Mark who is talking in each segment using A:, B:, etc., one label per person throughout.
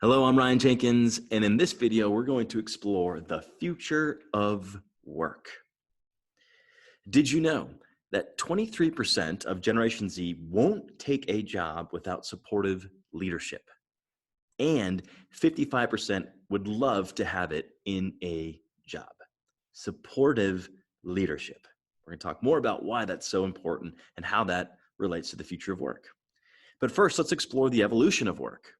A: Hello, I'm Ryan Jenkins, and in this video, we're going to explore the future of work. Did you know that 23% of Generation Z won't take a job without supportive leadership? And 55% would love to have it in a job. Supportive leadership. We're going to talk more about why that's so important and how that relates to the future of work. But first, let's explore the evolution of work.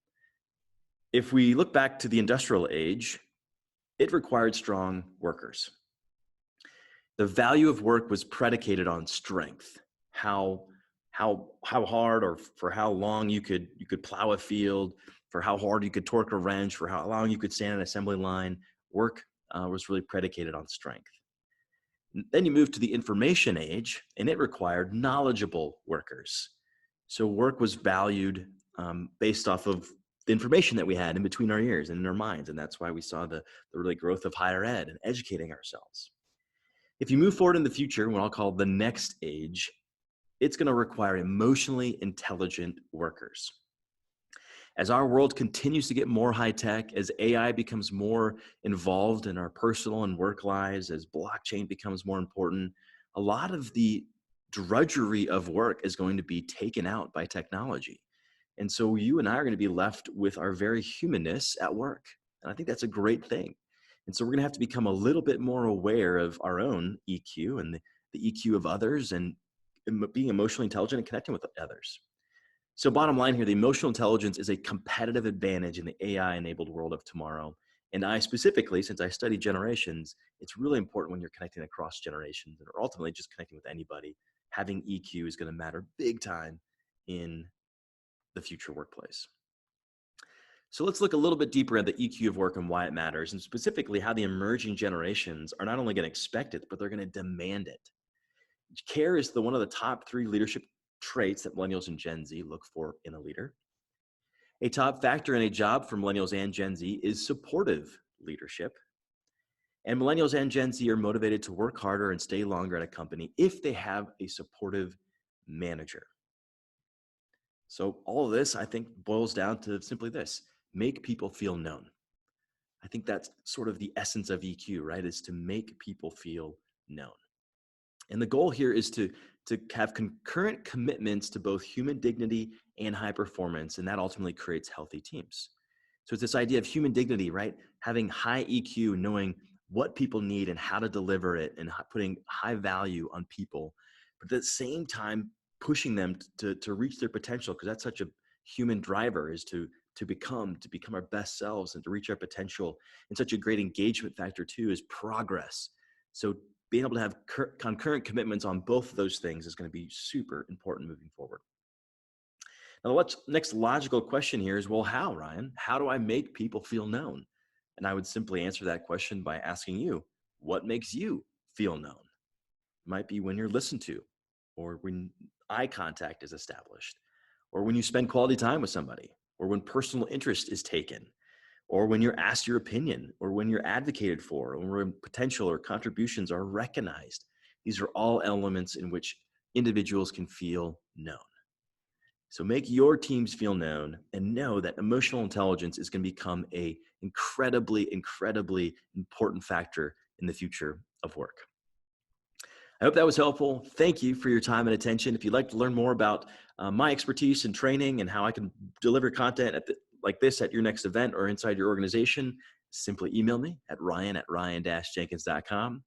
A: If we look back to the industrial age, it required strong workers. The value of work was predicated on strength, how hard or for how long you could plow a field, for how hard you could torque a wrench, for how long you could stand an assembly line. Work was really predicated on strength. Then you move to the information age, and it required knowledgeable workers. So work was valued based off of the information that we had in between our ears and in our minds. And that's why we saw the really growth of higher ed and educating ourselves. If you move forward in the future, what I'll call the next age, it's going to require emotionally intelligent workers. As our world continues to get more high tech, as AI becomes more involved in our personal and work lives, as blockchain becomes more important, a lot of the drudgery of work is going to be taken out by technology. And so you and I are going to be left with our very humanness at work. And I think that's a great thing. And so we're going to have to become a little bit more aware of our own EQ and the EQ of others and being emotionally intelligent and connecting with others. So bottom line here, the emotional intelligence is a competitive advantage in the AI-enabled world of tomorrow. And I specifically, since I study generations, it's really important when you're connecting across generations or ultimately just connecting with anybody. Having EQ is going to matter big time in the future workplace. So let's look a little bit deeper at the EQ of work and why it matters, and specifically how the emerging generations are not only going to expect it, but they're going to demand it. Care is one of the top 3 leadership traits that millennials and Gen Z look for in a leader. A top factor in a job for millennials and Gen Z is supportive leadership. And millennials and Gen Z are motivated to work harder and stay longer at a company if they have a supportive manager. So all of this, I think, boils down to simply this: make people feel known. I think that's sort of the essence of EQ, right? Is to make people feel known. And the goal here is to have concurrent commitments to both human dignity and high performance, and that ultimately creates healthy teams. So it's this idea of human dignity, right? Having high EQ, knowing what people need and how to deliver it, and putting high value on people, but at the same time pushing them to reach their potential, because that's such a human driver, is to become our best selves and to reach our potential. And such a great engagement factor too is progress. So being able to have concurrent commitments on both of those things is going to be super important moving forward. Now, the next logical question here is, well, how, Ryan? How do I make people feel known? And I would simply answer that question by asking you, what makes you feel known? It might be when you're listened to, or when eye contact is established, or when you spend quality time with somebody, or when personal interest is taken, or when you're asked your opinion, or when you're advocated for, or when potential or contributions are recognized. These are all elements in which individuals can feel known. So make your teams feel known and know that emotional intelligence is going to become an incredibly, incredibly important factor in the future of work. I hope that was helpful. Thank you for your time and attention. If you'd like to learn more about my expertise and training and how I can deliver content like this at your next event or inside your organization, simply email me at ryan@ryan-jenkins.com.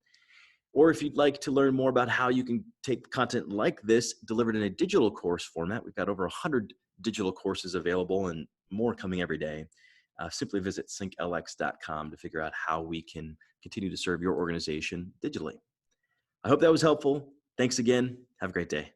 A: Or if you'd like to learn more about how you can take content like this delivered in a digital course format, we've got over 100 digital courses available and more coming every day. Simply visit synklx.com to figure out how we can continue to serve your organization digitally. I hope that was helpful. Thanks again. Have a great day.